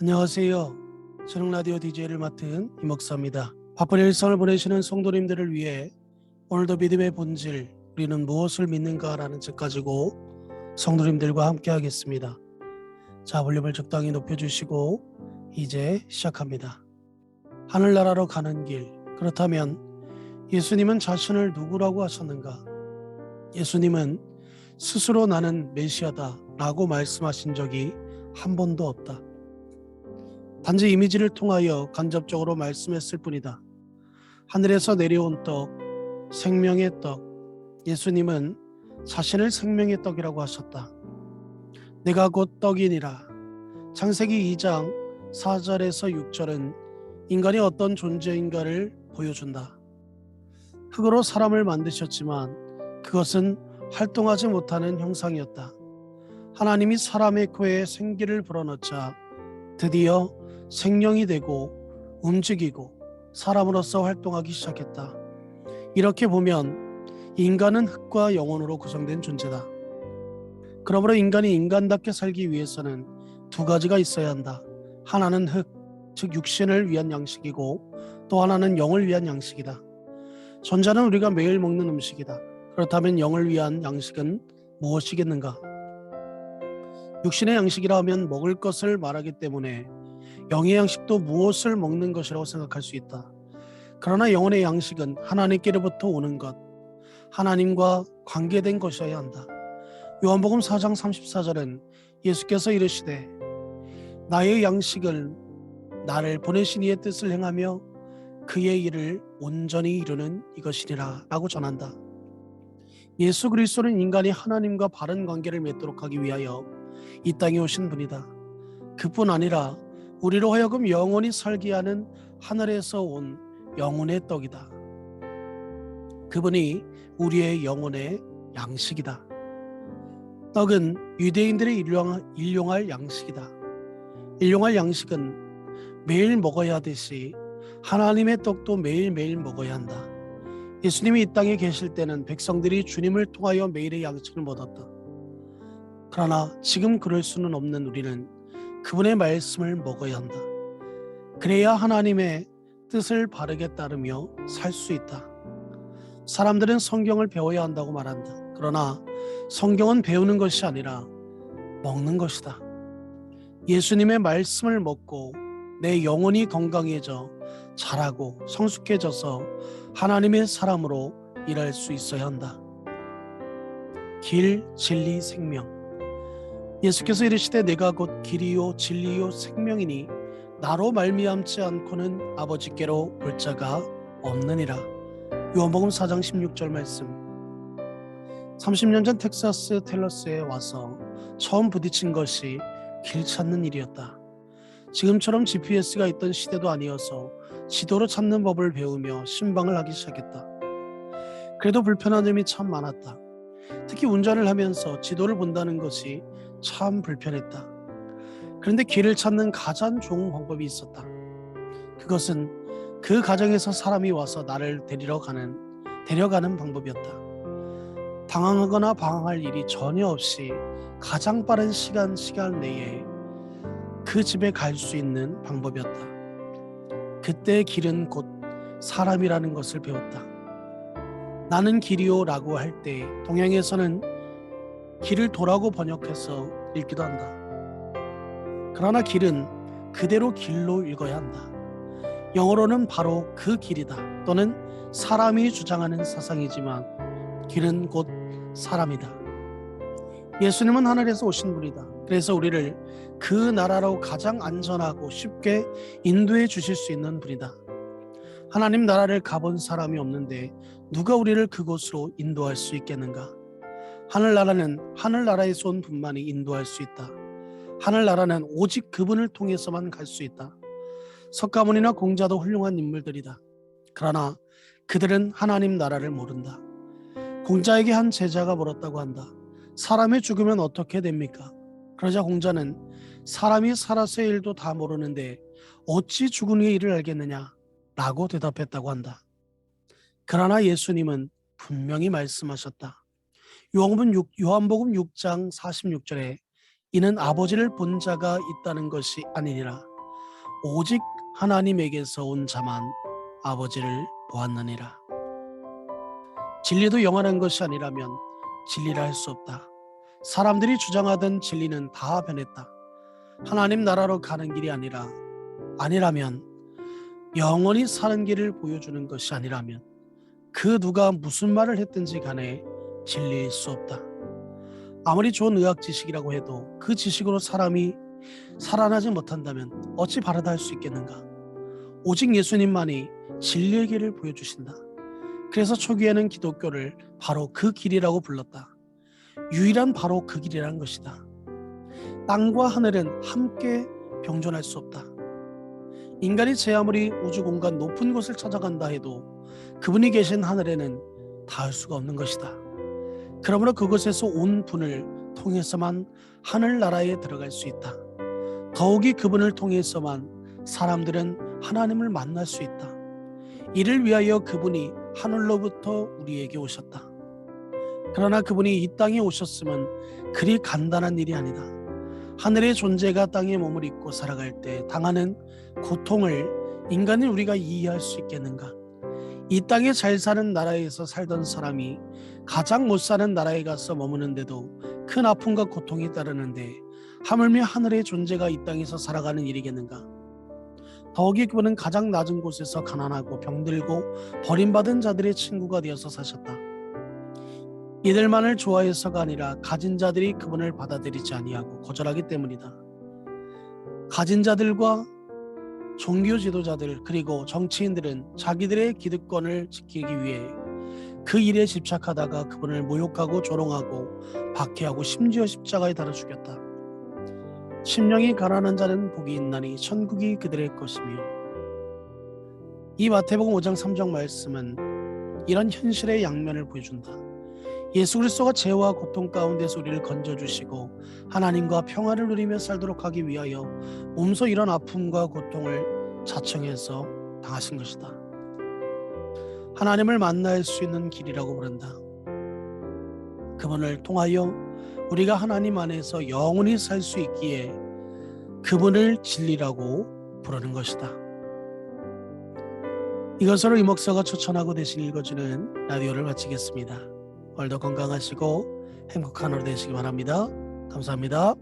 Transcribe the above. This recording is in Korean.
안녕하세요. 저는 라디오 DJ를 맡은 이목사입니다. 바쁜 일상을 보내시는 성도님들을 위해 오늘도 믿음의 본질, 우리는 무엇을 믿는가라는 책 가지고 성도님들과 함께 하겠습니다. 자, 볼륨을 적당히 높여주시고 이제 시작합니다. 하늘나라로 가는 길, 그렇다면 예수님은 자신을 누구라고 하셨는가? 예수님은 스스로 나는 메시아다 라고 말씀하신 적이 한 번도 없다. 단지 이미지를 통하여 간접적으로 말씀했을 뿐이다. 하늘에서 내려온 떡, 생명의 떡, 예수님은 자신을 생명의 떡이라고 하셨다. 내가 곧 떡이니라. 창세기 2장 4절에서 6절은 인간이 어떤 존재인가를 보여준다. 흙으로 사람을 만드셨지만 그것은 활동하지 못하는 형상이었다. 하나님이 사람의 코에 생기를 불어넣자 드디어 생명이 되고 움직이고 사람으로서 활동하기 시작했다. 이렇게 보면 인간은 흙과 영혼으로 구성된 존재다. 그러므로 인간이 인간답게 살기 위해서는 두 가지가 있어야 한다. 하나는 흙, 즉 육신을 위한 양식이고 또 하나는 영을 위한 양식이다. 전자는 우리가 매일 먹는 음식이다. 그렇다면 영을 위한 양식은 무엇이겠는가? 육신의 양식이라 하면 먹을 것을 말하기 때문에 영의 양식도 무엇을 먹는 것이라고 생각할 수 있다. 그러나 영혼의 양식은 하나님께로부터 오는 것, 하나님과 관계된 것이어야 한다. 요한복음 4장 34절은 예수께서 이르시되 나의 양식을 나를 보내신 이의 뜻을 행하며 그의 일을 온전히 이루는 이것이니라 라고 전한다. 예수 그리스도는 인간이 하나님과 바른 관계를 맺도록 하기 위하여 이 땅에 오신 분이다. 그뿐 아니라 우리로 하여금 영원히 살게 하는 하늘에서 온 영혼의 떡이다. 그분이 우리의 영혼의 양식이다. 떡은 유대인들의 일용할 양식이다. 일용할 양식은 매일 먹어야 하듯이 하나님의 떡도 매일매일 먹어야 한다. 예수님이 이 땅에 계실 때는 백성들이 주님을 통하여 매일의 양식을 먹었다. 그러나 지금 그럴 수는 없는 우리는 그분의 말씀을 먹어야 한다. 그래야 하나님의 뜻을 바르게 따르며 살 수 있다. 사람들은 성경을 배워야 한다고 말한다. 그러나 성경은 배우는 것이 아니라 먹는 것이다. 예수님의 말씀을 먹고 내 영혼이 건강해져 자라고 성숙해져서 하나님의 사람으로 일할 수 있어야 한다. 길, 진리, 생명. 예수께서 이르시되 내가 곧 길이요 진리요 생명이니 나로 말미암지 않고는 아버지께로 올 자가 없느니라. 요한복음 4장 16절 말씀. 30년 전 텍사스 텔러스에 와서 처음 부딪힌 것이 길 찾는 일이었다. 지금처럼 GPS가 있던 시대도 아니어서 지도로 찾는 법을 배우며 신방을 하기 시작했다. 그래도 불편한 점이 참 많았다. 특히 운전을 하면서 지도를 본다는 것이 참 불편했다. 그런데 길을 찾는 가장 좋은 방법이 있었다. 그것은 그 가정에서 사람이 와서 나를 데려가는 방법이었다. 당황하거나 방황할 일이 전혀 없이 가장 빠른 시간 내에 그 집에 갈 수 있는 방법이었다. 그때의 길은 곧 사람이라는 것을 배웠다. 나는 길이요 라고 할 때 동양에서는 길을 도라고 번역해서 읽기도 한다. 그러나 길은 그대로 길로 읽어야 한다. 영어로는 바로 그 길이다 또는 사람이 주장하는 사상이지만 길은 곧 사람이다. 예수님은 하늘에서 오신 분이다. 그래서 우리를 그 나라로 가장 안전하고 쉽게 인도해 주실 수 있는 분이다. 하나님 나라를 가본 사람이 없는데 누가 우리를 그곳으로 인도할 수 있겠는가? 하늘나라는 하늘나라에서 온 분만이 인도할 수 있다. 하늘나라는 오직 그분을 통해서만 갈 수 있다. 석가모니나 공자도 훌륭한 인물들이다. 그러나 그들은 하나님 나라를 모른다. 공자에게 한 제자가 물었다고 한다. 사람이 죽으면 어떻게 됩니까? 그러자 공자는 사람이 살아서의 일도 다 모르는데 어찌 죽은 후의 일을 알겠느냐? 라고 대답했다고 한다. 그러나 예수님은 분명히 말씀하셨다. 요한복음 6장 46절에 이는 아버지를 본 자가 있다는 것이 아니니라. 오직 하나님에게서 온 자만 아버지를 보았느니라. 진리도 영원한 것이 아니라면 진리라 할 수 없다. 사람들이 주장하던 진리는 다 변했다. 하나님 나라로 가는 길이 아니라면, 영원히 사는 길을 보여주는 것이 아니라면 그 누가 무슨 말을 했든지 간에 진리일 수 없다. 아무리 좋은 의학 지식이라고 해도 그 지식으로 사람이 살아나지 못한다면 어찌 바르다 할 수 있겠는가? 오직 예수님만이 진리의 길을 보여주신다. 그래서 초기에는 기독교를 바로 그 길이라고 불렀다. 유일한 바로 그 길이라는 것이다. 땅과 하늘은 함께 병존할 수 없다. 인간이 제 아무리 우주 공간 높은 곳을 찾아간다 해도 그분이 계신 하늘에는 닿을 수가 없는 것이다. 그러므로 그곳에서 온 분을 통해서만 하늘나라에 들어갈 수 있다. 더욱이 그분을 통해서만 사람들은 하나님을 만날 수 있다. 이를 위하여 그분이 하늘로부터 우리에게 오셨다. 그러나 그분이 이 땅에 오셨음은 그리 간단한 일이 아니다. 하늘의 존재가 땅에 몸을 입고 살아갈 때 당하는 고통을 인간인 우리가 이해할 수 있겠는가? 이 땅에 잘 사는 나라에서 살던 사람이 가장 못 사는 나라에 가서 머무는데도 큰 아픔과 고통이 따르는데 하물며 하늘의 존재가 이 땅에서 살아가는 일이겠는가? 더욱이 그분은 가장 낮은 곳에서 가난하고 병들고 버림받은 자들의 친구가 되어서 사셨다. 이들만을 좋아해서가 아니라 가진 자들이 그분을 받아들이지 아니하고 거절하기 때문이다. 가진 자들과 종교 지도자들 그리고 정치인들은 자기들의 기득권을 지키기 위해 그 일에 집착하다가 그분을 모욕하고 조롱하고 박해하고 심지어 십자가에 달아 죽였다. 심령이 가난한 자는 복이 있나니 천국이 그들의 것이며. 이 마태복음 5장 3절 말씀은 이런 현실의 양면을 보여준다. 예수 그리스도가 죄와 고통 가운데서 우리를 건져주시고 하나님과 평화를 누리며 살도록 하기 위하여 몸소 이런 아픔과 고통을 자청해서 당하신 것이다. 하나님을 만날 수 있는 길이라고 부른다. 그분을 통하여 우리가 하나님 안에서 영원히 살 수 있기에 그분을 진리라고 부르는 것이다. 이것으로 이 목사가 추천하고 대신 읽어주는 라디오를 마치겠습니다. 오늘도 건강하시고 행복한 하루 되시기 바랍니다. 감사합니다.